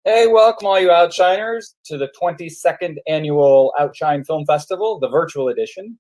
Hey, welcome all you Outshiners to the 22nd Annual Outshine Film Festival, the virtual edition,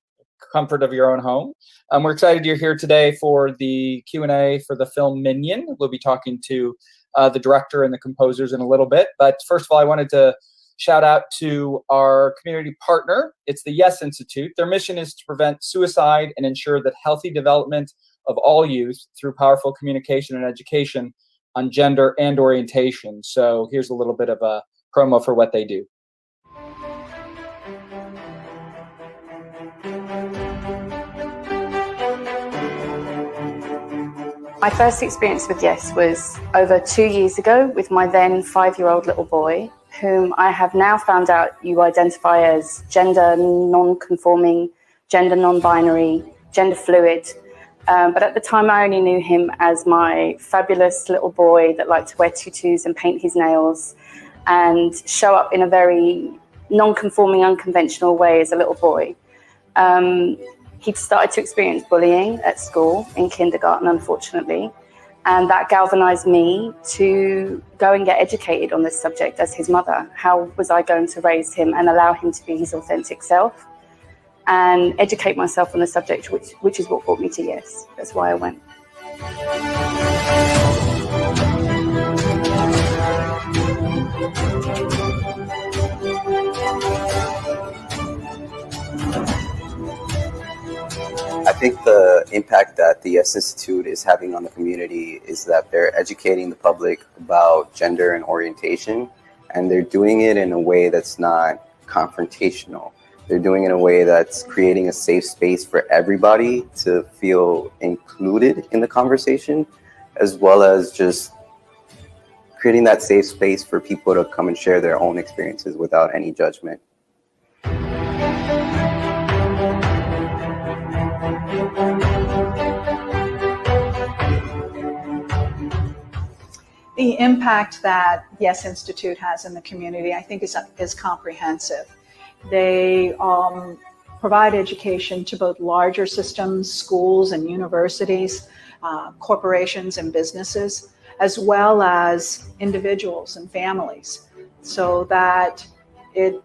comfort of your own home. We're excited you're here today for the Q&A for the film Minyan. We'll be talking to the director and the composers in a little bit. But first of all, I wanted to shout out to our community partner. It's the Yes Institute. Their mission is to prevent suicide and ensure that healthy development of all youth through powerful communication and education on gender and orientation. So here's a little bit of a promo for what they do. My first experience with Yes was over 2 years ago with my then 5-year-old little boy, whom I have now found out you identify as gender non-conforming, gender non-binary, gender fluid. But at the time, I only knew him as my fabulous little boy that liked to wear tutus and paint his nails and show up in a very non-conforming, unconventional way as a little boy. He'd started to experience bullying at school in kindergarten, unfortunately, and that galvanized me to go and get educated on this subject as his mother. How was I going to raise him and allow him to be his authentic self? And educate myself on the subject, which is what brought me to Yes. That's why I went. I think the impact that the Yes Institute is having on the community is that they're educating the public about gender and orientation, and they're doing it in a way that's not confrontational. They're doing it in a way that's creating a safe space for everybody to feel included in the conversation, as well as just creating that safe space for people to come and share their own experiences without any judgment. The impact that Yes Institute has in the community, I think, is comprehensive. They provide education to both larger systems, schools and universities, corporations and businesses, as well as individuals and families, so that it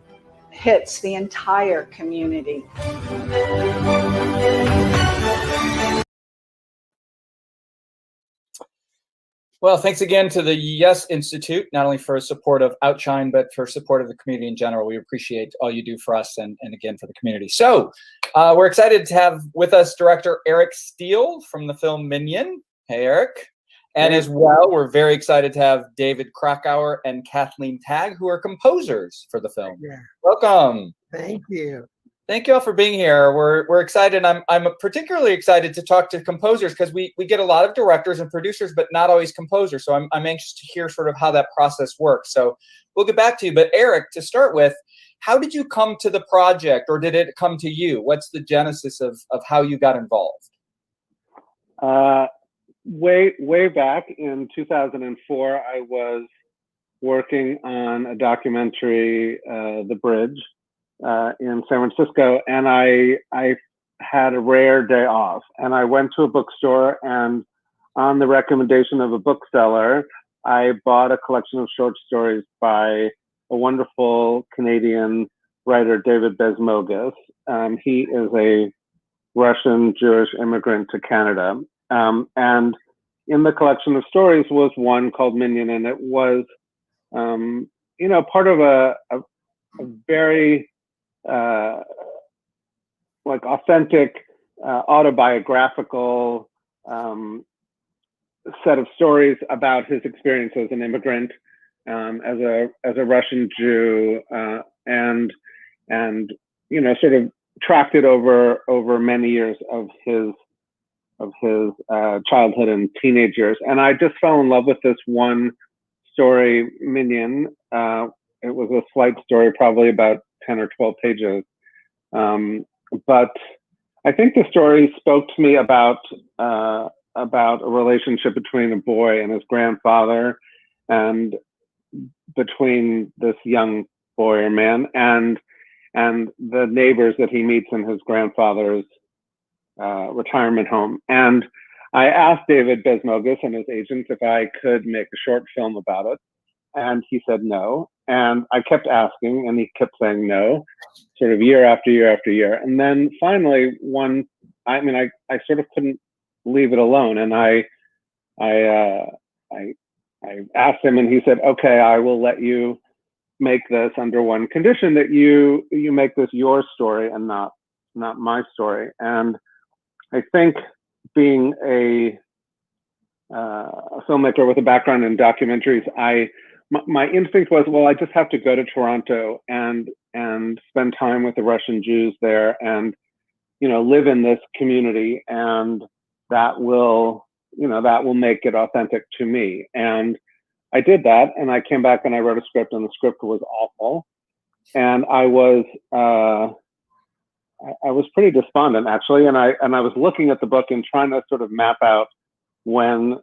hits the entire community. Well, thanks again to the Yes Institute, not only for support of Outshine, but for support of the community in general. We appreciate all you do for us and again for the community. So we're excited to have with us director Eric Stelle from the film Minyan. Hey, Eric. And as well, we're very excited to have David Krakauer and Kathleen Tagg, who are composers for the film. Yeah. Welcome. Thank you. Thank you all for being here. We're excited. I'm particularly excited to talk to composers because we get a lot of directors and producers, but not always composers. So I'm anxious to hear sort of how that process works. So we'll get back to you. But Eric, to start with, how did you come to the project, or did it come to you? What's the genesis of how you got involved? Way back in 2004, I was working on a documentary, The Bridge, in San Francisco, and I had a rare day off, and I went to a bookstore, and on the recommendation of a bookseller, I bought a collection of short stories by a wonderful Canadian writer, David Bezmogas. He is a Russian Jewish immigrant to Canada, and in the collection of stories was one called Minyan, and it was part of a very like authentic autobiographical set of stories about his experience as an immigrant, as a Russian Jew, and sort of tracked it over many years of his childhood and teenage years. And I just fell in love with this one story, Minyan. It was a slight story, probably about 10 or 12 pages. But I think the story spoke to me about a relationship between a boy and his grandfather, and between this young boy or man, and and the neighbors that he meets in his grandfather's retirement home. And I asked David Bezmogus and his agents if I could make a short film about it, and he said no. And I kept asking, and he kept saying no, sort of year after year after year. And then finally, I sort of couldn't leave it alone, and I asked him, and he said, "Okay, I will let you make this under one condition, that you make this your story and not my story." And I think, being a filmmaker with a background in documentaries, my instinct was, well, I just have to go to Toronto and spend time with the Russian Jews there, and live in this community, and that will make it authentic to me. And I did that, and I came back and I wrote a script, and the script was awful, and I was pretty despondent, actually, and I was looking at the book and trying to sort of map out when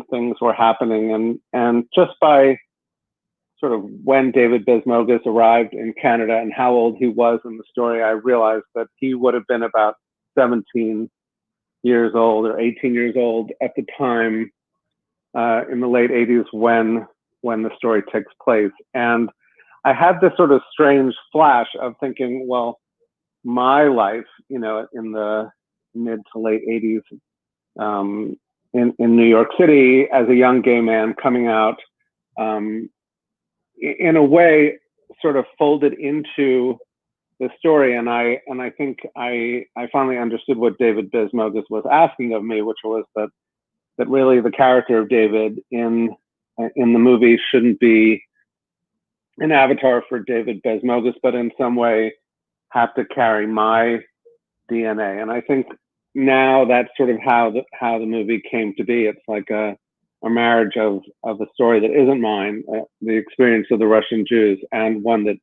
things were happening, and just by sort of when David Bezmogus arrived in Canada and how old he was in the story, I realized that he would have been about 17 years old or 18 years old at the time, in the late 80s, when the story takes place. And I had this sort of strange flash of thinking, well, my life, in the mid to late 80s, in New York City as a young gay man coming out, in a way sort of folded into the story. And I think I finally understood what David Bezmogus was asking of me, which was that really the character of David in the movie shouldn't be an avatar for David Bezmogus, but in some way have to carry my DNA. And I think now that's sort of how the movie came to be. It's like a marriage of a story that isn't mine, the experience of the Russian Jews, and one that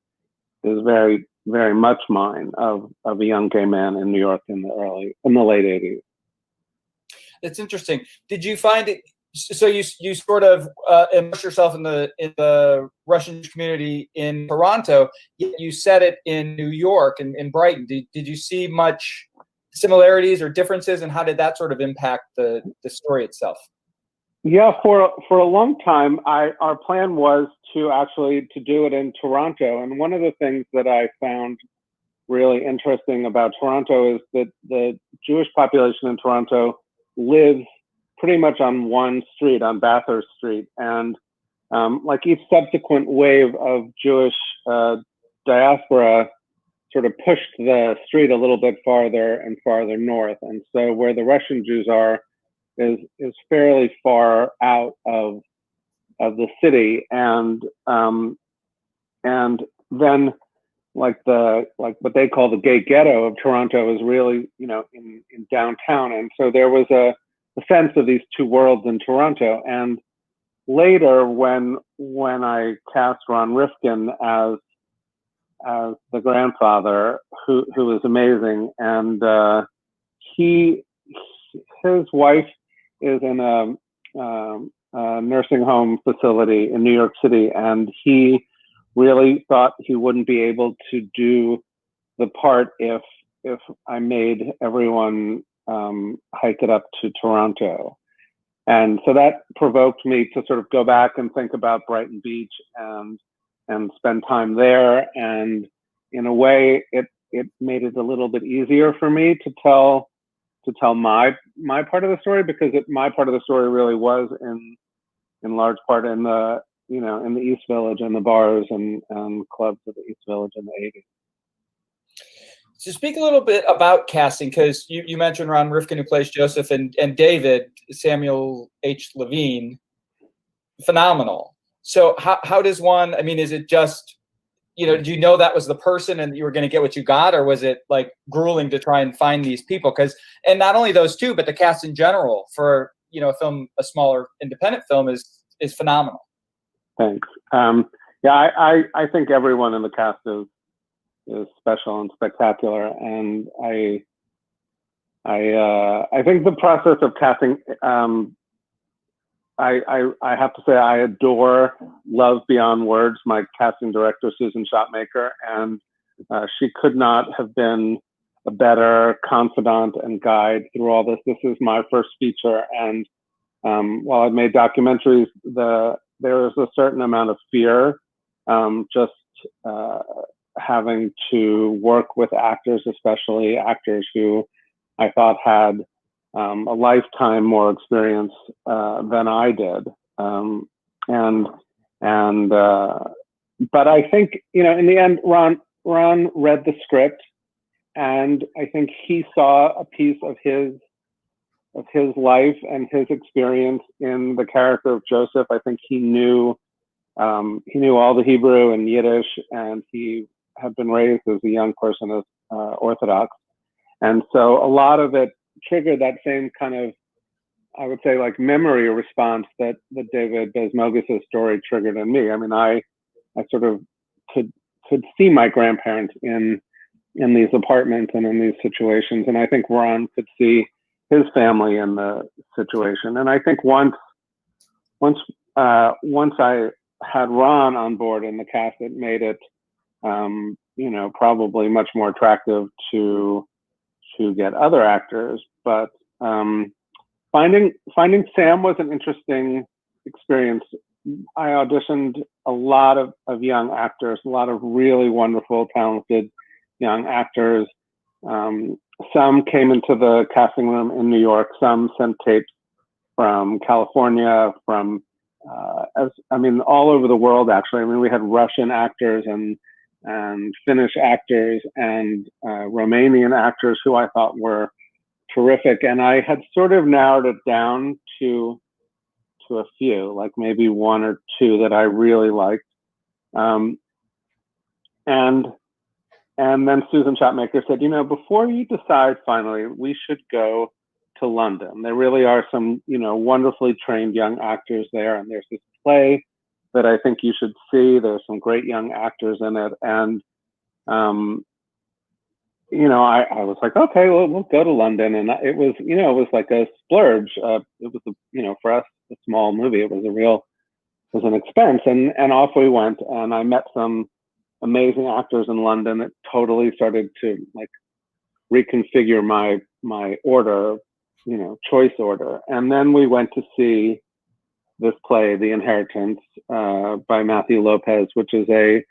is very, very much mine, of a young gay man in New York in the late 80s. It's interesting. Did you find it? So you sort of immersed yourself in the Russian community in Toronto, yet you set it in New York and in Brighton. Did you see much similarities or differences, and how did that sort of impact the story itself? Yeah, for a long time, our plan was to do it in Toronto. And one of the things that I found really interesting about Toronto is that the Jewish population in Toronto lives pretty much on one street, on Bathurst Street. And like each subsequent wave of Jewish diaspora sort of pushed the street a little bit farther and farther north. And so where the Russian Jews are is fairly far out of the city, and then like what they call the gay ghetto of Toronto is really in downtown. And so there was a sense of these two worlds in Toronto. And later, when I cast Ron Rifkin as the grandfather, who was amazing, and his wife is in a nursing home facility in New York City, and he really thought he wouldn't be able to do the part if I made everyone hike it up to Toronto. And so that provoked me to sort of go back and think about Brighton Beach and spend time there. And in a way, it made it a little bit easier for me to tell my part of the story, because my part of the story really was in large part in the in the East Village and the bars and clubs of the East Village in the 80s. So speak a little bit about casting, because you mentioned Ron Rifkin, who plays Joseph, and David, Samuel H. Levine, phenomenal. So how does one, I mean, is it just, do you know that was the person and you were going to get what you got, or was it like grueling to try and find these people? And not only those two, but the cast in general for, a smaller independent film is phenomenal. Thanks. I think everyone in the cast is special and spectacular, and I think the process of casting, I have to say I love beyond words my casting director Susan Shotmaker, and She could not have been a better confidant and guide through all this. This is my first feature, and while I've made documentaries, there is a certain amount of fear just having to work with actors, especially actors who I thought had a lifetime more experience than I did. But I think, in the end, Ron read the script, and I think he saw a piece of his life and his experience in the character of Joseph. I think he knew all the Hebrew and Yiddish, and he had been raised as a young person as Orthodox. And so a lot of it triggered that same kind of, I would say, like memory response that David Bezmogus' story triggered in me. I mean, I sort of could see my grandparents in these apartments and in these situations. And I think Ron could see his family in the situation. And I think once I had Ron on board in the cast, it made it, probably much more attractive to get other actors. But finding Sam was an interesting experience. I auditioned a lot of young actors, a lot of really wonderful, talented young actors. Some came into the casting room in New York. Some sent tapes from California, from all over the world. Actually, I mean, we had Russian actors and Finnish actors and Romanian actors who I thought were terrific. And I had sort of narrowed it down to a few, like maybe one or two that I really liked. And then Susan Shopmaker said, before you decide finally, we should go to London. There really are some, wonderfully trained young actors there. And there's this play that I think you should see. There's some great young actors in it. And, I was like, okay, well, we'll go to London. And it was like a splurge. It was, for us, a small movie. It was an expense. And off we went. And I met some amazing actors in London. It totally started to like reconfigure my order, choice order. And then we went to see this play, The Inheritance, by Matthew Lopez, which is a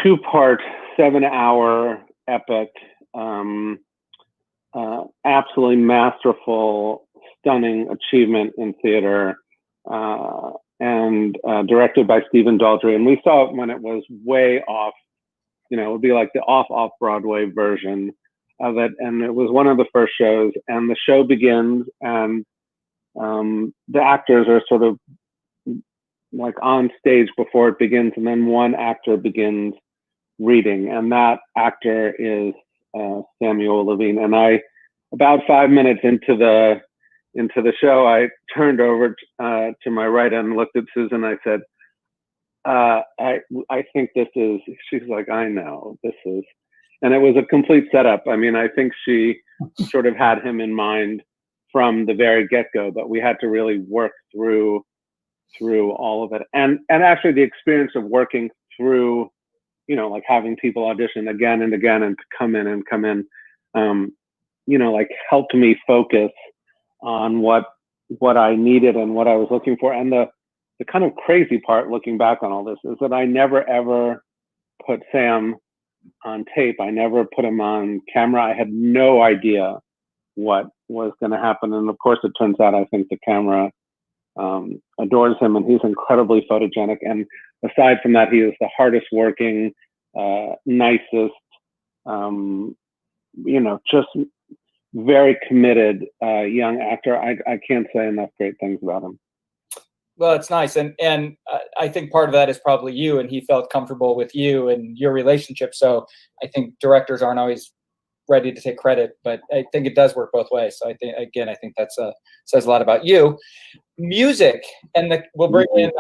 2-part, 7-hour epic, absolutely masterful, stunning achievement in theater, and directed by Stephen Daldry. And we saw it when it was way off, it would be like the off Broadway version of it. And it was one of the first shows, and the show begins, and the actors are sort of like on stage before it begins, and then one actor begins reading, and that actor is Samuel Levine. And about 5 minutes into the show, I turned over to my right and looked at Susan. I said, I think this is, she's like, I know this is, and it was a complete setup. I mean, I think she sort of had him in mind from the very get-go, but we had to really work through all of it. And actually the experience of working through, like having people audition again and again and come in, like helped me focus on what I needed and what I was looking for. And the kind of crazy part looking back on all this is that I never ever put Sam on tape. I never put him on camera. I had no idea what was going to happen. And of course, it turns out I think the camera adores him, and he's incredibly photogenic. And aside from that, he is the hardest working, nicest, just very committed young actor. I can't say enough great things about him. Well, it's nice. And I think part of that is probably you, and he felt comfortable with you and your relationship. So I think directors aren't always ready to take credit, but I think it does work both ways. So I think that's says a lot about you. Music, and we'll bring in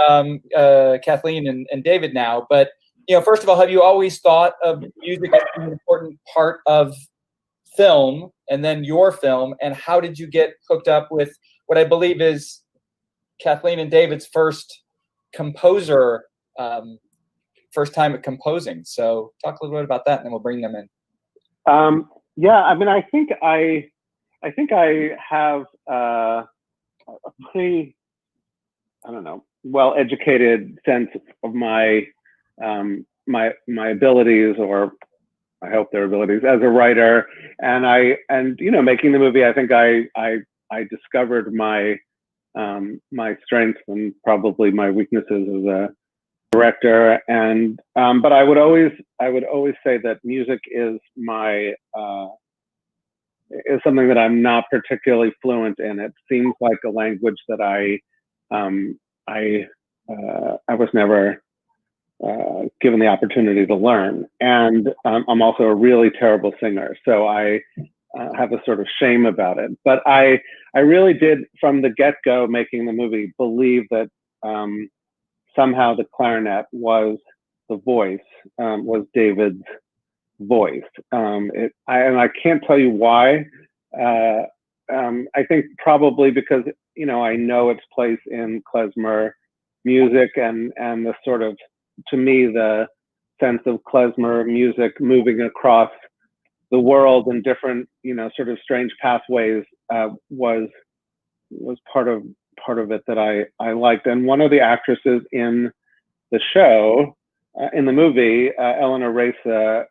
Kathleen and David now. But first of all, have you always thought of music as an important part of film, and then your film? And how did you get hooked up with what I believe is Kathleen and David's first composer first time at composing. So talk a little bit about that, and then we'll bring them in. Yeah, I mean, I think I have a pretty, I don't know, well-educated sense of my my abilities, or I hope their abilities as a writer. And you know, making the movie, I think I discovered my my strengths and probably my weaknesses as a director. And but I would always say that music is my is something that I'm not particularly fluent in. It seems like a language that I was never given the opportunity to learn. And I'm also a really terrible singer, so I have a sort of shame about it. But I really did, from the get-go, making the movie, believe that somehow the clarinet was the voice, was David's voice. And I can't tell you why. I think probably because, you know, I know its place in klezmer music, and the sort of, to me, the sense of klezmer music moving across the world in different, you know, sort of strange pathways was part of it that I liked. And one of the actresses in the show, in the movie, Eleanor Reza,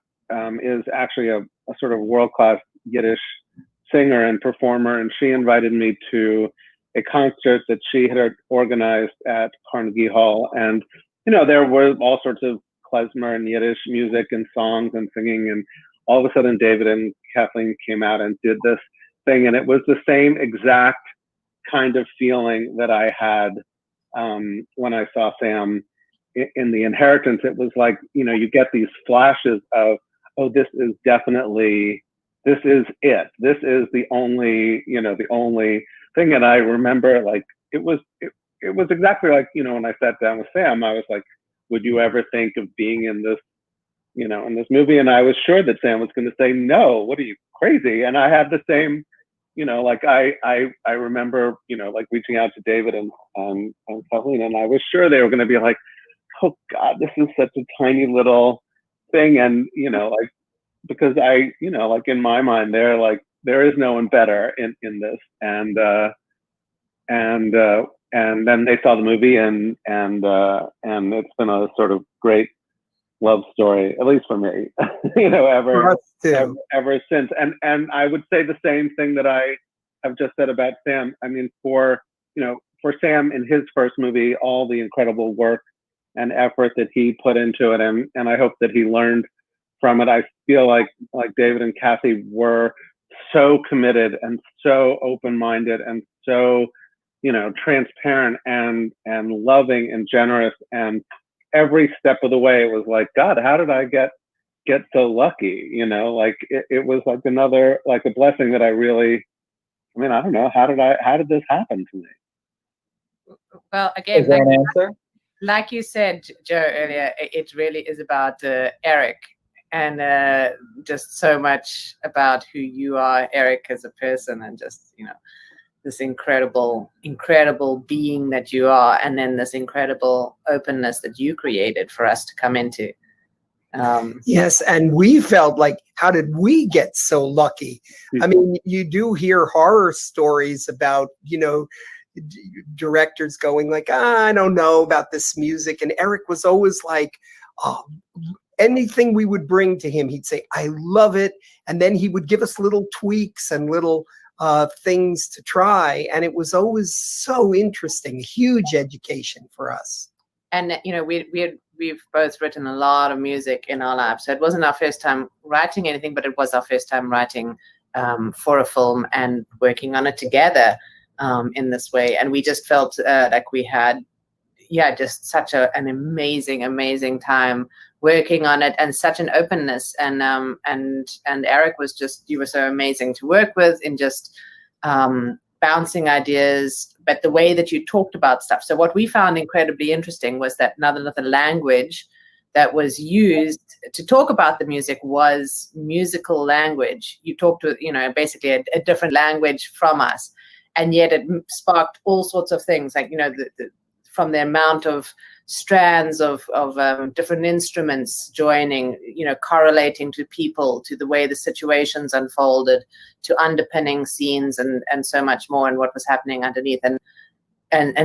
is actually a sort of world-class Yiddish singer and performer, and she invited me to a concert that she had organized at Carnegie Hall. And you know, there were all sorts of klezmer and Yiddish music and songs and singing, and all of a sudden David and Kathleen came out and did this thing, and it was the same exact kind of feeling that I had when I saw Sam in The Inheritance. It was like, you know, you get these flashes of, oh, this is definitely, this is it. This is the only, you know, the only thing. And I remember, like, it was exactly like, you know, when I sat down with Sam, I was like, would you ever think of being in this, you know, in this movie? And I was sure that Sam was going to say, no, what are you, crazy? And I had the same, you know, like I remember, you know, like reaching out to David and Kathleen, and I was sure they were going to be like, oh God, this is such a tiny little thing. And, you know, like, because I, you know, like in my mind, they're like, there is no one better in this. And then they saw the movie, and it's been a sort of great love story, at least for me, you know, ever since. And I would say the same thing that I have just said about Sam. I mean, for Sam in his first movie, all the incredible work and effort that he put into it, and I hope that he learned from it. I feel like David and Kathy were so committed and so open-minded and so, you know, transparent and loving and generous, and every step of the way it was like, God, how did I get so lucky? You know, like it was like another, like a blessing that I really, I mean, I don't know, how did this happen to me? Well, again, Is there an answer? Like you said, Joe, earlier, it really is about Eric, and just so much about who you are, Eric, as a person, and just, you know, this incredible being that you are, and then this incredible openness that you created for us to come into. Yes, and we felt like, how did we get so lucky? I mean, you do hear horror stories about, you know, directors going like, I don't know about this music. And Eric was always like, oh, anything we would bring to him, he'd say, I love it. And then he would give us little tweaks and little things to try. And it was always so interesting, a huge education for us. And, you know, we've both written a lot of music in our lives. So it wasn't our first time writing anything, but it was our first time writing for a film and working on it together in this way. And we just felt like we had, just such an amazing time working on it, and such an openness. And Eric was just, you were so amazing to work with in just bouncing ideas, but the way that you talked about stuff. So what we found incredibly interesting was that another language that was used to talk about the music was musical language. You talked with, you know, basically a different language from us, and yet it sparked all sorts of things, like, you know, from the amount of strands of different instruments joining, correlating to people, to the way the situations unfolded, to underpinning scenes, and so much more, and what was happening underneath, and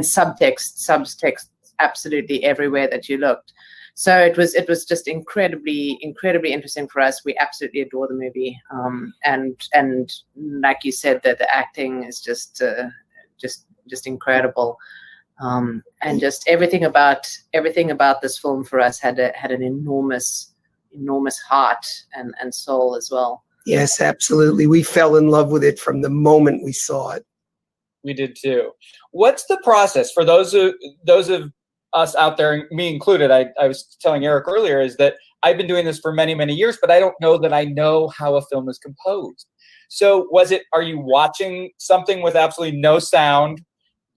subtext absolutely everywhere that you looked. So it was just incredibly interesting for us. We absolutely adore the movie, and like you said, that the acting is just incredible, and just everything about this film for us had an enormous heart and soul as well. Yes, absolutely. We fell in love with it from the moment we saw it. We did too. What's the process for those of us out there, me included? I was telling Eric earlier, is that I've been doing this for many, many years, but I don't know that I know how a film is composed. So are you watching something with absolutely no sound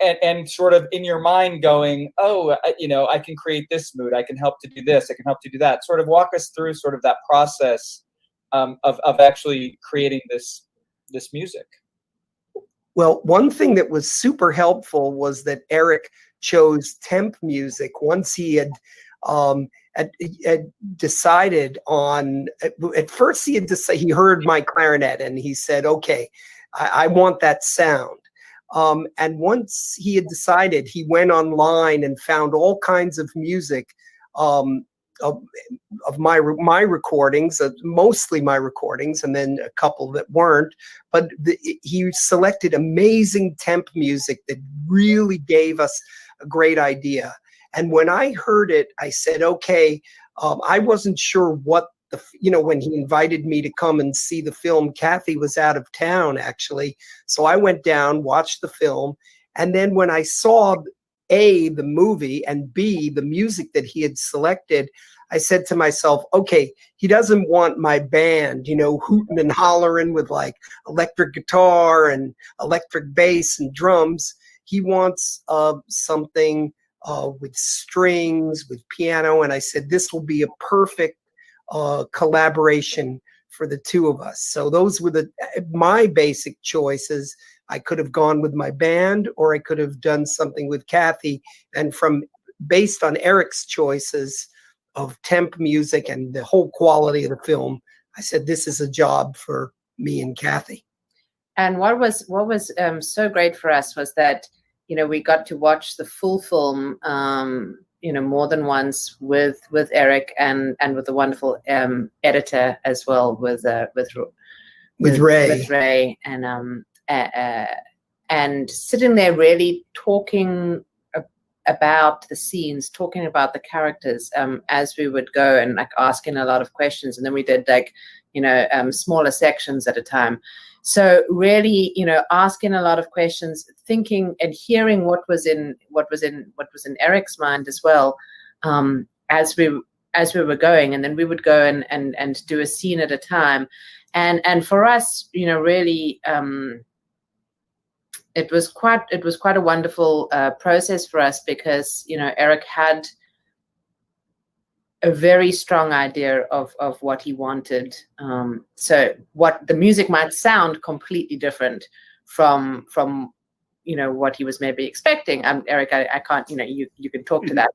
and sort of in your mind going, oh, I can create this mood, I can help to do this, I can help to do that. Sort of walk us through sort of that process of actually creating this music. Well, one thing that was super helpful was that Eric chose temp music once he had decided on. At first, he heard my clarinet and he said, "Okay, I want that sound." And once he had decided, he went online and found all kinds of music of my recordings, mostly my recordings, and then a couple that weren't. But he selected amazing temp music that really gave us a great idea. And when I heard it, I said, okay, I wasn't sure what when he invited me to come and see the film, Kathy was out of town actually. So I went down, watched the film. And then when I saw A, the movie, and B, the music that he had selected, I said to myself, okay, he doesn't want my band, hooting and hollering with like electric guitar and electric bass and drums. He wants something with strings, with piano. And I said, this will be a perfect collaboration for the two of us. So those were my basic choices. I could have gone with my band, or I could have done something with Kathy. And based on Eric's choices of temp music and the whole quality of the film, I said, this is a job for me and Kathy. And what was so great for us was that, we got to watch the full film, more than once with Eric and with the wonderful editor as well, with Ray, and sitting there really talking about the scenes, talking about the characters as we would go, and like asking a lot of questions. And then we did smaller sections at a time. So really, asking a lot of questions, thinking and hearing what was in Eric's mind as well, as we were going. And then we would go and do a scene at a time. And for us, really, it was quite a wonderful process for us, because Eric had a very strong idea of what he wanted. So what the music might sound completely different from what he was maybe expecting. Eric, I can't, you can talk to that.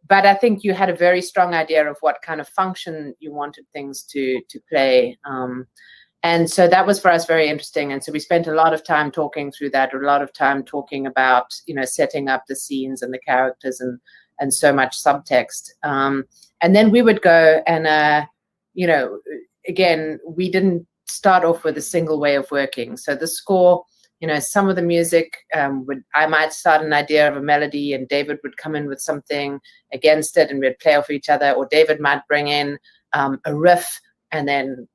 But I think you had a very strong idea of what kind of function you wanted things to play. And so that was for us very interesting. And so we spent a lot of time talking through that, a lot of time talking about, setting up the scenes and the characters and so much subtext. And then we would go and, again, we didn't start off with a single way of working. So the score, some of the music, I might start an idea of a melody and David would come in with something against it and we'd play off each other, or David might bring in a riff, and then,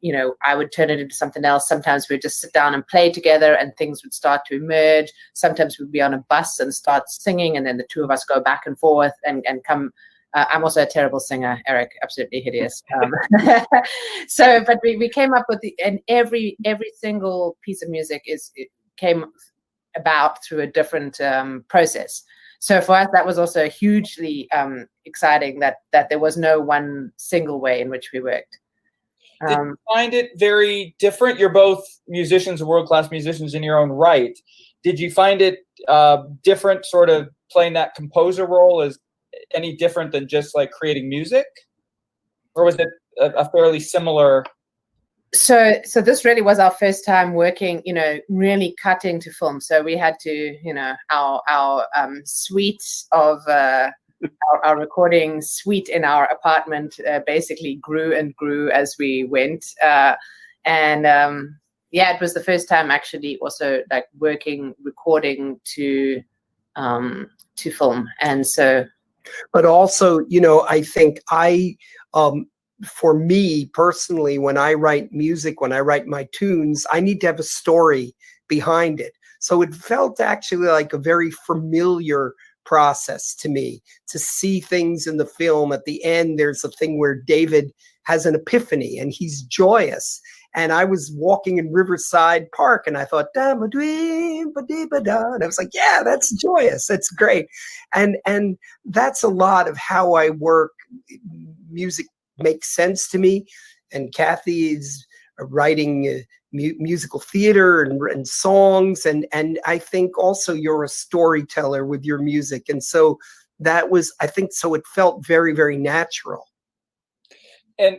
I would turn it into something else. Sometimes we'd just sit down and play together and things would start to emerge. Sometimes we'd be on a bus and start singing, and then the two of us go back and forth and come. I'm also a terrible singer, Eric, absolutely hideous. But we came up with and every single piece of music came about through a different process. So for us, that was also hugely exciting that there was no one single way in which we worked. Did you find it very different? You're both musicians, world-class musicians in your own right. Did you find it different, sort of playing that composer role any different than just like creating music, or was it a fairly similar? So this really was our first time working, really cutting to film. So we had to, our suite of our recording suite in our apartment basically grew and grew as we went. It was the first time actually also like recording to film. And so, but also, I think for me personally, when I write music, when I write my tunes, I need to have a story behind it. So it felt actually like a very familiar process to me to see things in the film. At the end, there's a thing where David has an epiphany and he's joyous. And I was walking in Riverside Park and I thought, and I was like, yeah, that's joyous. That's great. And that's a lot of how I work. Music makes sense to me. And Kathy is writing musical theater and songs. And I think also you're a storyteller with your music. And so that was, I think, so it felt very, very natural. And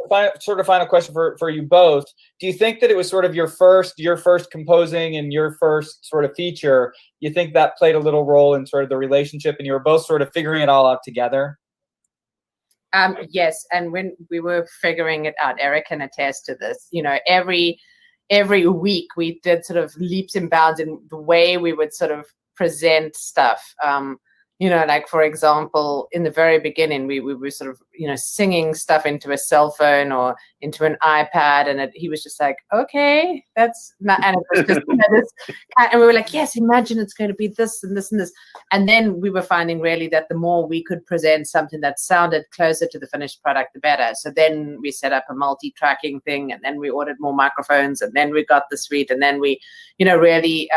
final question for you both. Do you think that it was sort of your first composing and your first sort of feature? You think that played a little role in sort of the relationship and you were both sort of figuring it all out together? Yes. And when we were figuring it out, Eric can attest to this, every week we did sort of leaps and bounds in the way we would sort of present stuff. Like, for example, in the very beginning, we were sort of, singing stuff into a cell phone or into an iPad. And he was just like, okay, that's not, and it was just, and we were like, yes, imagine it's going to be this and this and this. And then we were finding really that the more we could present something that sounded closer to the finished product, the better. So then we set up a multi-tracking thing, and then we ordered more microphones, and then we got the suite, and then we, really,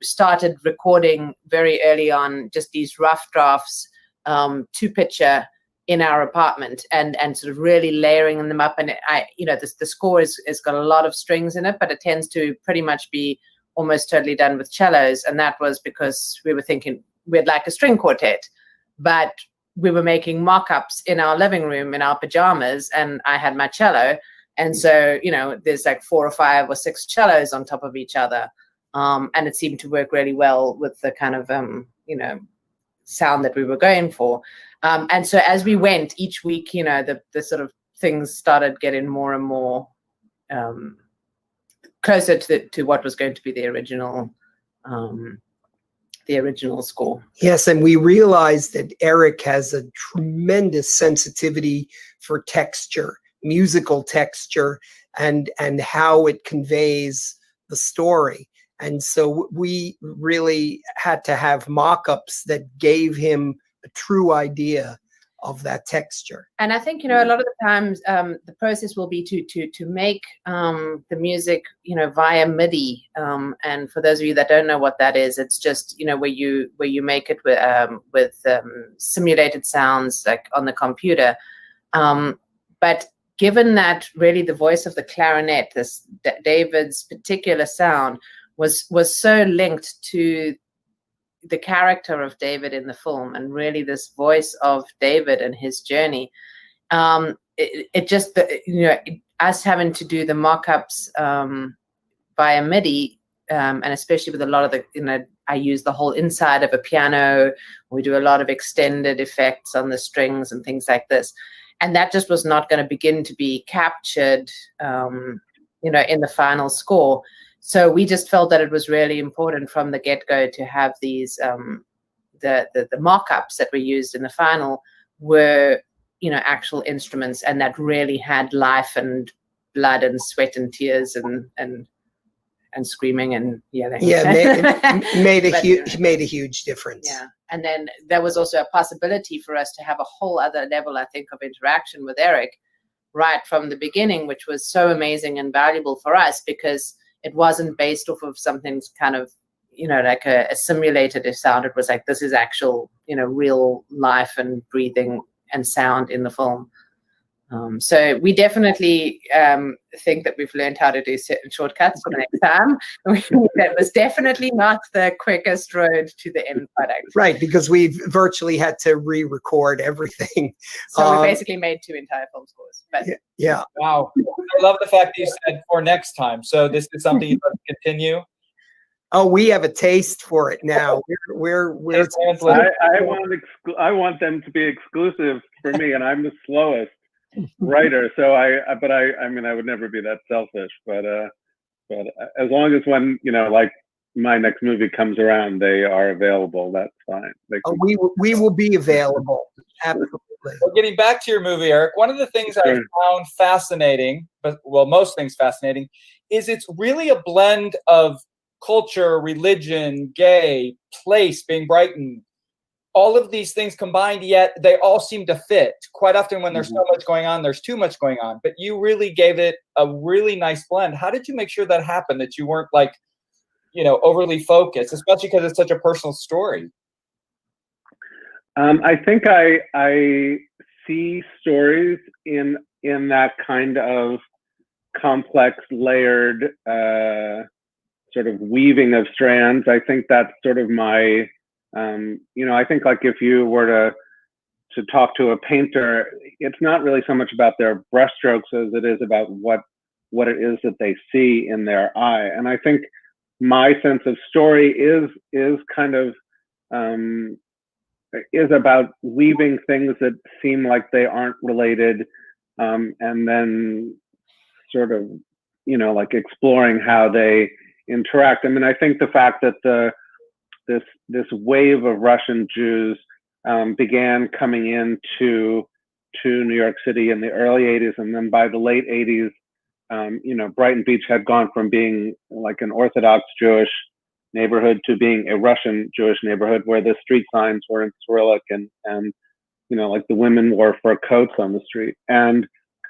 started recording very early on just these rough drafts to picture in our apartment and sort of really layering them up. And the score is got a lot of strings in it, but it tends to pretty much be almost totally done with cellos. And that was because we were thinking we'd like a string quartet, but we were making mock-ups in our living room in our pajamas, and I had my cello. And so, there's like 4 or 5 or 6 cellos on top of each other. And it seemed to work really well with the kind of, sound that we were going for. And so as we went each week, the sort of things started getting more and more closer to what was going to be the original score. Yes, and we realized that Eric has a tremendous sensitivity for texture, musical texture, and how it conveys the story. And so we really had to have mock-ups that gave him a true idea of that texture. And I think, a lot of the times the process will be to make the music, via MIDI. And for those of you that don't know what that is, it's just, where you make it with simulated sounds like on the computer. But given that really the voice of the clarinet, David's particular sound, was so linked to the character of David in the film, and really this voice of David and his journey. It just, us having to do the mock-ups via MIDI, and especially with a lot of the, I use the whole inside of a piano. We do a lot of extended effects on the strings and things like this. And that just was not going to begin to be captured, in the final score. So we just felt that it was really important from the get-go to have these, the mock-ups that were used in the final were, actual instruments, and that really had life and blood and sweat and tears and screaming and yelling. Yeah, made a huge difference. Yeah, and then there was also a possibility for us to have a whole other level, I think, of interaction with Eric right from the beginning, which was so amazing and valuable for us because it wasn't based off of something kind of, like a simulated sound. It was like, this is actual, real life and breathing and sound in the film. So we definitely think that we've learned how to do certain shortcuts for the next time. That was definitely not the quickest road to the end product. Right, because we've virtually had to re-record everything. So we basically made 2 entire film scores. But yeah. Wow. I love the fact that you said for next time. So this is something you'd like to continue? Oh, we have a taste for it now. We're I want them to be exclusive for me, and I'm the slowest writer. So I mean, I would never be that selfish, but as long as when, like my next movie comes around, they are available, that's fine. We will be available. Absolutely. Well, getting back to your movie, Eric, one of the things I found fascinating, most things fascinating, is it's really a blend of culture, religion, gay, place, being Brighton, all of these things combined, yet they all seem to fit. Quite often when there's so much going on, there's too much going on. But you really gave it a really nice blend. How did you make sure that happened, that you weren't overly focused, especially because it's such a personal story? I think I see stories in that kind of complex, layered sort of weaving of strands. I think that's sort of my, I think like if you were to talk to a painter, it's not really so much about their brushstrokes as it is about what it is that they see in their eye. And I think my sense of story is kind of, is about weaving things that seem like they aren't related, and then sort of, like exploring how they interact. I mean, I think the fact that this wave of Russian Jews began coming into New York City in the early 80s, and then by the late 80s, Brighton Beach had gone from being like an Orthodox Jewish neighborhood to being a Russian Jewish neighborhood, where the street signs were in Cyrillic and like the women wore fur coats on the street. And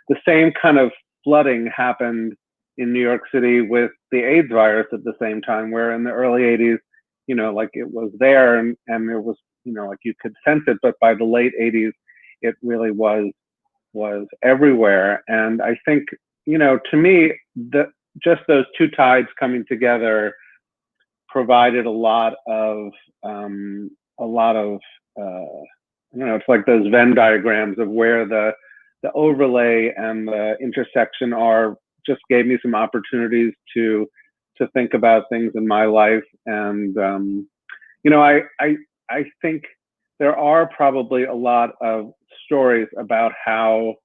the same kind of flooding happened in New York City with the AIDS virus at the same time, where in the early 80s, like it was there and there was, like you could sense it, but by the late 80s, it really was everywhere. And I think, to me, just those two tides coming together provided a lot of it's like those Venn diagrams of where the overlay and the intersection are, just gave me some opportunities to think about things in my life. And I think there are probably a lot of stories about how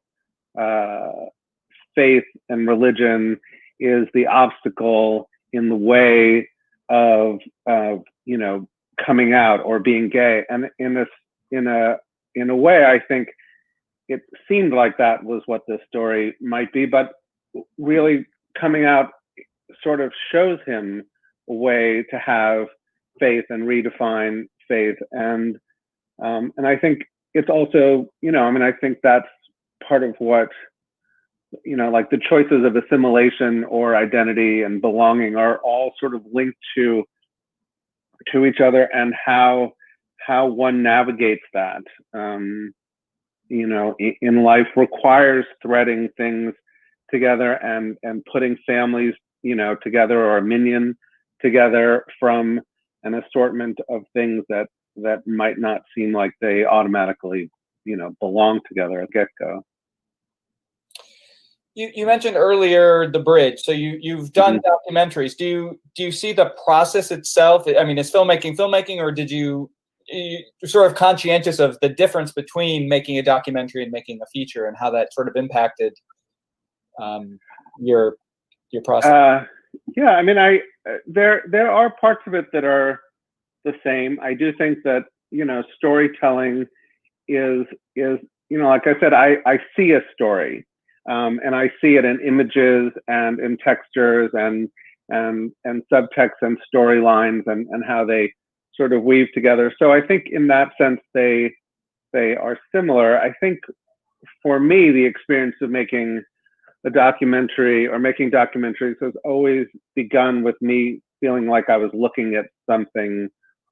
faith and religion is the obstacle in the way of coming out or being gay. And in a way, I think it seemed like that was what this story might be, but really coming out sort of shows him a way to have faith and redefine faith. And I think it's also, I think that's part of what, like the choices of assimilation or identity and belonging are all sort of linked to each other, and how one navigates that, in life requires threading things together and putting families, together, or a minyan together from an assortment of things that might not seem like they automatically, belong together at get-go. You mentioned earlier the bridge. So you've done documentaries. Do you see the process itself? I mean, is filmmaking, or did you sort of conscientious of the difference between making a documentary and making a feature, and how that sort of impacted your process? Yeah, I mean, there are parts of it that are the same. I do think that storytelling is like I said, I see a story. And I see it in images and in textures and subtext and storylines and how they sort of weave together. So I think in that sense, they are similar. I think for me, the experience of making a documentary or making documentaries has always begun with me feeling like I was looking at something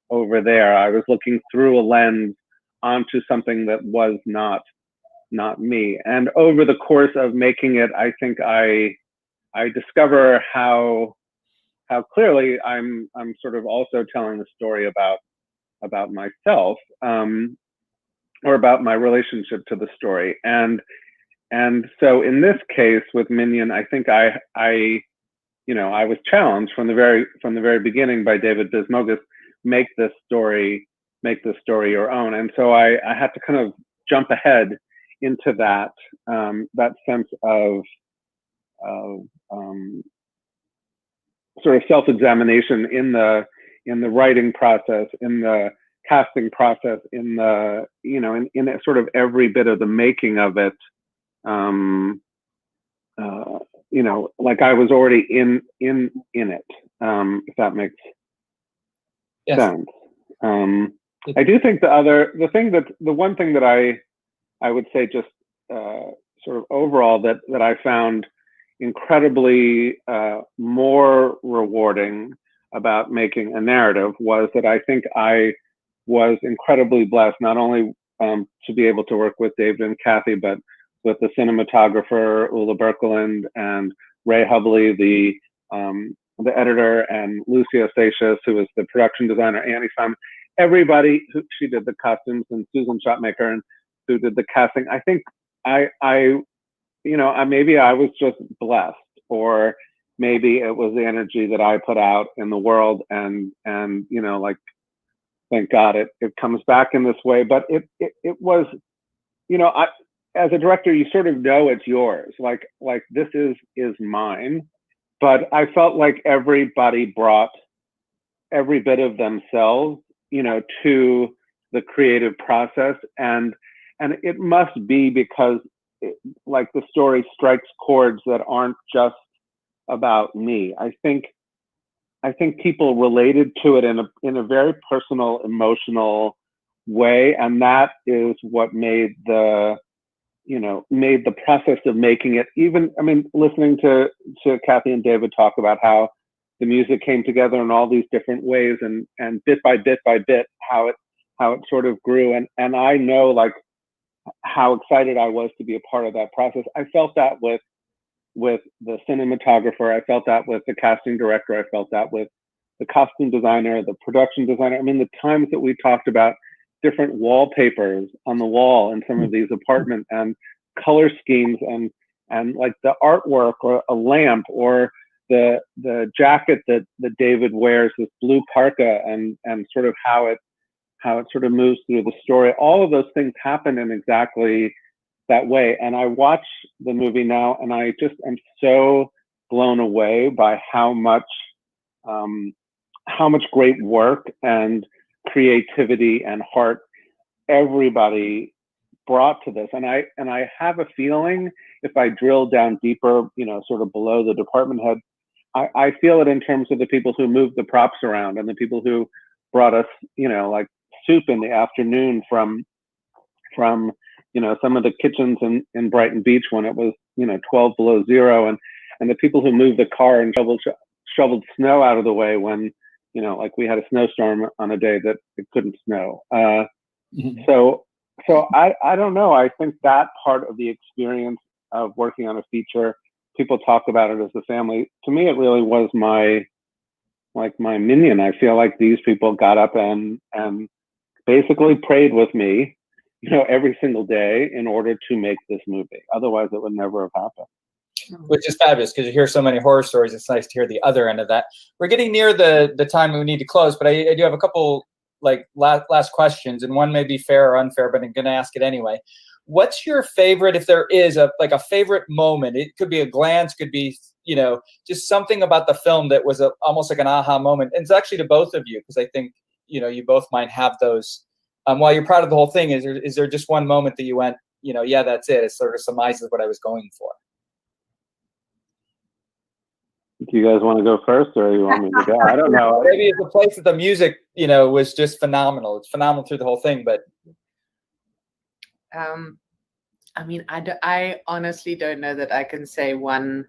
over there. I was looking through a lens onto something that was not not me. And over the course of making it, I think I discover how clearly I'm sort of also telling the story about myself, or about my relationship to the story. And so in this case with Minyan, I think I was challenged from the very beginning by David Bismogus, make this story your own. And so I had to kind of jump ahead into that sense of sort of self-examination in the writing process, in the casting process, in the in sort of every bit of the making of it. Like I was already in it, if that makes sense. I do think the one thing that I would say just sort of overall that I found incredibly more rewarding about making a narrative was that I think I was incredibly blessed, not only to be able to work with David and Kathy, but with the cinematographer Ulla Birkeland and Ray Hubley, the editor, and Lucia Satius, who is the production designer, Annie Simon, everybody she did the costumes, and Susan Shotmaker, and who did the casting. I think maybe I was just blessed, or maybe it was the energy that I put out in the world, and like, thank God it comes back in this way. But it was, as a director, you sort of know it's yours, like this is mine. But I felt like everybody brought every bit of themselves, to the creative process, and it must be because like the story strikes chords that aren't just about me. I think people related to it in a very personal, emotional way, and that is what made the process of making it, even, listening to Kathy and David talk about how the music came together in all these different ways, and bit by bit how it sort of grew, and I know like how excited I was to be a part of that process. I felt that with the cinematographer, I felt that with the casting director, I felt that with the costume designer, the production designer. The times that we talked about different wallpapers on the wall in some of these apartments, and color schemes, and like the artwork, or a lamp, or the jacket that David wears, this blue parka, and sort of how it sort of moves through the story. All of those things happen in exactly that way. And I watch the movie now, and I just am so blown away by how much great work and creativity and heart everybody brought to this. And I have a feeling, if I drill down deeper, sort of below the department head, I feel it in terms of the people who moved the props around, and the people who brought us, like soup in the afternoon from some of the kitchens in Brighton Beach when it was 12 below zero, and the people who moved the car and shoveled snow out of the way when like we had a snowstorm on a day that it couldn't snow. So I don't know. I think that part of the experience of working on a feature, people talk about it as a family. To me, it really was my Minyan. I feel like these people got up and basically prayed with me, every single day in order to make this movie. Otherwise, it would never have happened. Which is fabulous, because you hear so many horror stories. It's nice to hear the other end of that. We're getting near the time we need to close, but I do have a couple like last questions, and one may be fair or unfair, but I'm going to ask it anyway. What's your favorite, if there is a favorite moment? It could be a glance, could be just something about the film that was almost like an aha moment. And it's actually to both of you, because I think you both might have those. While you're proud of the whole thing, is there just one moment that you went, yeah, that's it. It sort of surmises what I was going for. Do you guys want to go first, or you want me to go? I don't know. Maybe it's a place that the music, was just phenomenal. It's phenomenal through the whole thing, but. I honestly don't know that I can say one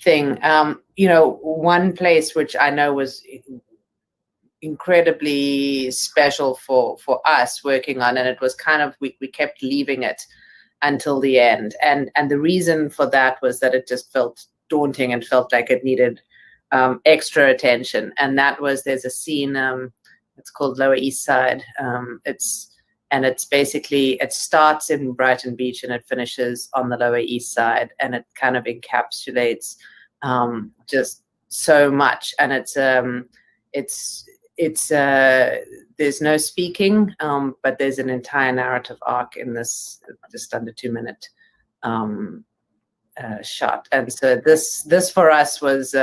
thing. One place which I know was incredibly special for us working on, and it was kind of, we kept leaving it until the end, and the reason for that was that it just felt daunting and felt like it needed extra attention. And that was, there's a scene, it's called Lower East Side. It's basically, it starts in Brighton Beach and it finishes on the Lower East Side, and it kind of encapsulates just so much. And there's no speaking, but there's an entire narrative arc in this just under 2-minute shot. And so this for us was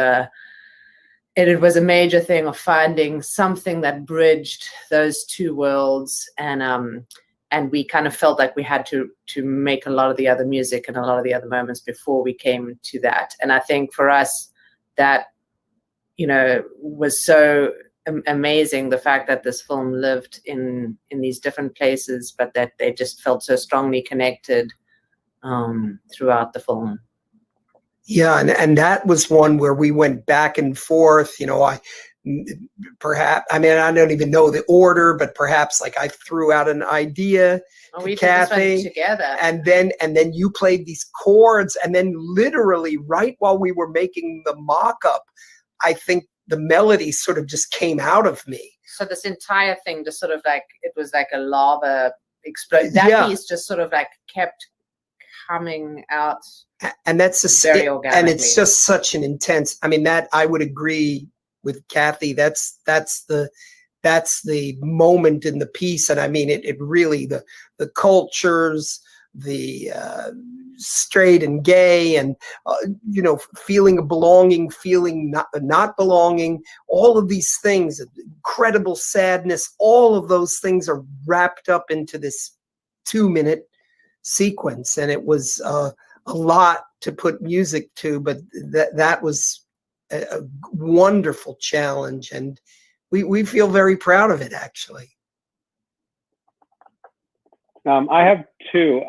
it was a major thing of finding something that bridged those two worlds, and we kind of felt like we had to make a lot of the other music and a lot of the other moments before we came to that. And I think for us that, you know, was so amazing, the fact that this film lived in these different places, but that they just felt so strongly connected throughout the film. Yeah, and that was one where we went back and forth. You know, I don't even know the order, but perhaps like I threw out an idea to Kathy, together, and then you played these chords, and then literally right while we were making the mock-up, I think the melody sort of just came out of me. So this entire thing just sort of like, it was like a lava explode. That piece just sort of like kept coming out. And that's very organically. And it's just such an intense, I mean, that I would agree with Kathy. That's the moment in the piece. And I mean, it really, the cultures, the straight and gay, and you know, feeling a belonging, feeling not belonging, all of these things, incredible sadness, all of those things are wrapped up into this 2-minute sequence. And it was a lot to put music to, but that was a wonderful challenge, and we feel very proud of it, actually. I have two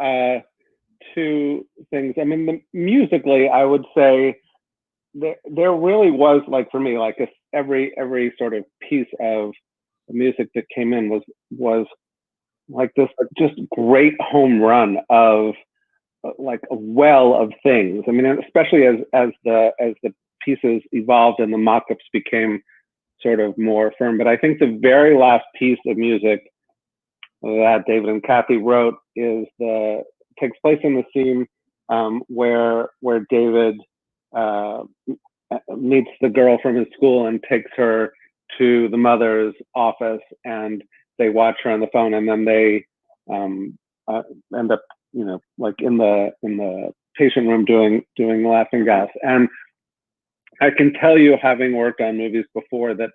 things. I mean, musically, I would say there really was, like, for me, like, every sort of piece of music that came in was like this just great home run of like a well of things. I mean, especially as the pieces evolved and the mock-ups became sort of more firm. But I think the very last piece of music that David and Kathy wrote takes place in the scene where David meets the girl from his school and takes her to the mother's office, and they watch her on the phone, and then they end up, you know, like in the patient room doing laughing gas. And I can tell you, having worked on movies before, that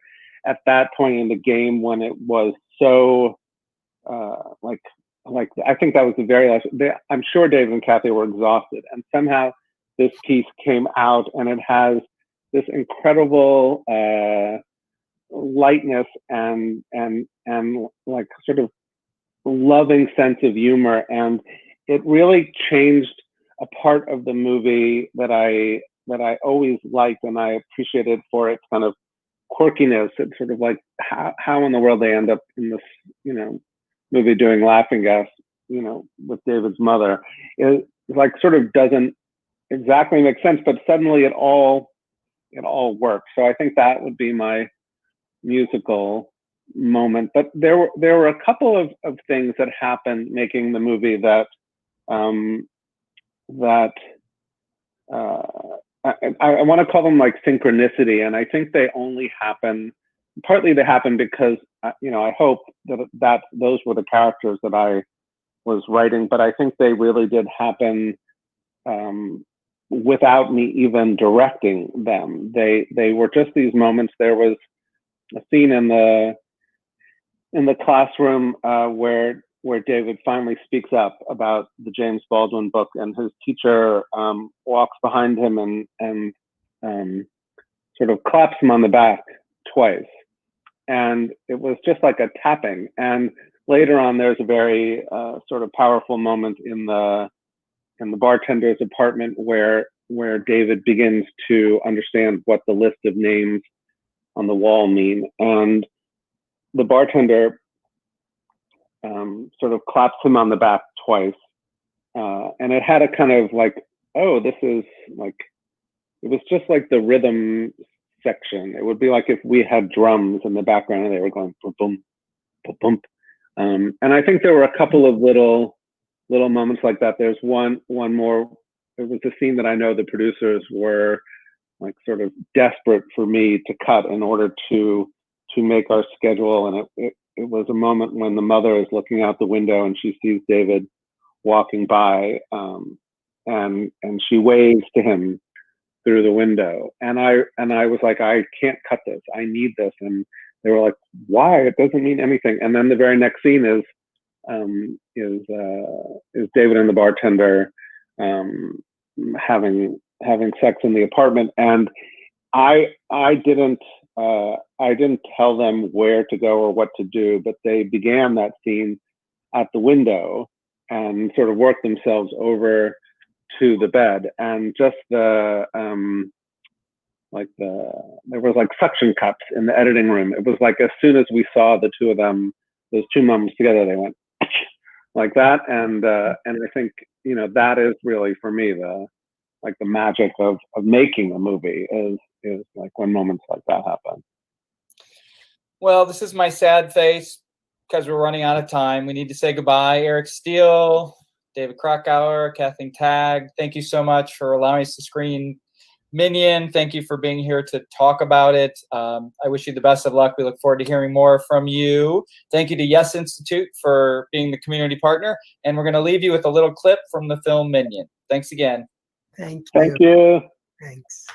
at that point in the game, when it was so like I think that was the very last. I'm sure David and Kathy were exhausted, and somehow this piece came out, and it has this incredible lightness and like sort of loving sense of humor, and it really changed a part of the movie that I always liked, and I appreciated for its kind of quirkiness. It's sort of like how in the world they end up in this, you know, movie doing laughing gas, you know, with David's mother. It like sort of doesn't exactly make sense, but suddenly it all works. So I think that would be my musical moment. But there were a couple of things that happened making the movie that I want to call them like synchronicity, and I think they only happen. Partly they happen because you know, I hope that those were the characters that I was writing, but I think they really did happen without me even directing them. They were just these moments. There was a scene in the classroom where David finally speaks up about the James Baldwin book, and his teacher walks behind him and sort of claps him on the back twice. And it was just like a tapping. And later on, there's a very sort of powerful moment in the bartender's apartment where David begins to understand what the list of names on the wall mean. And the bartender sort of claps him on the back twice, and it had a kind of like, oh, this is like, it was just like the rhythm section. It would be like if we had drums in the background and they were going boom, boom, boom, boom. And I think there were a couple of little moments like that. There's one more. It was a scene that I know the producers were like sort of desperate for me to cut in order to make our schedule. And it was a moment when the mother is looking out the window and she sees David walking by, and she waves to him through the window. And I was like, I can't cut this. I need this. And they were like, why? It doesn't mean anything. And then the very next scene is David and the bartender having sex in the apartment. And I didn't tell them where to go or what to do, but they began that scene at the window and sort of worked themselves over to the bed, and just there was like suction cups in the editing room. It was like as soon as we saw the two of them, those two moms together, they went like that. And I think, you know, that is really for me the magic of making a movie is like when moments like that happen. Well, this is my sad face because we're running out of time. We need to say goodbye. Eric Stelle, David Krakauer, Kathleen Tagg, thank you so much for allowing us to screen Minyan. Thank you for being here to talk about it. I wish you the best of luck. We look forward to hearing more from you. Thank you to Yes Institute for being the community partner. And we're going to leave you with a little clip from the film Minyan. Thanks again. Thank you. Thank you. Thanks.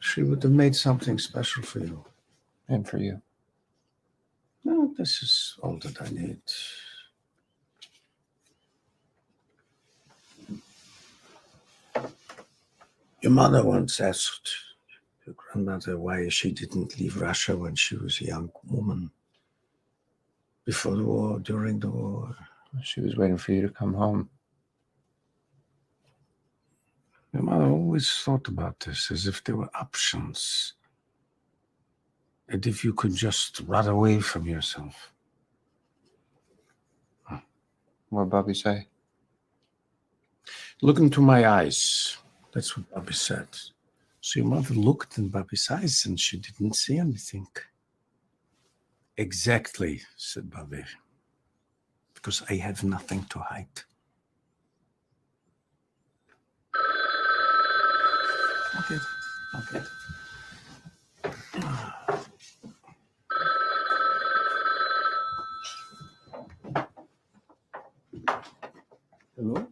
She would have made something special for you. And for you. No, this is all that I need. Your mother once asked your grandmother why she didn't leave Russia when she was a young woman. Before the war, during the war. She was waiting for you to come home. Your mother always thought about this as if there were options. And if you could just run away from yourself. What'd Bobby say? Look into my eyes. That's what Bobby said. So your mother looked in Bobby's eyes and she didn't see anything. Exactly, said Bobby. Because I have nothing to hide. Okay. Hello?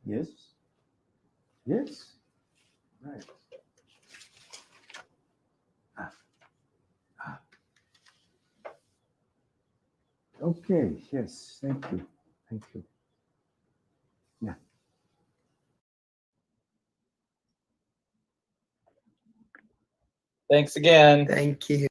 Yes? Yes? Right. Okay, yes, thank you. Thank you. Yeah. Thanks again. Thank you.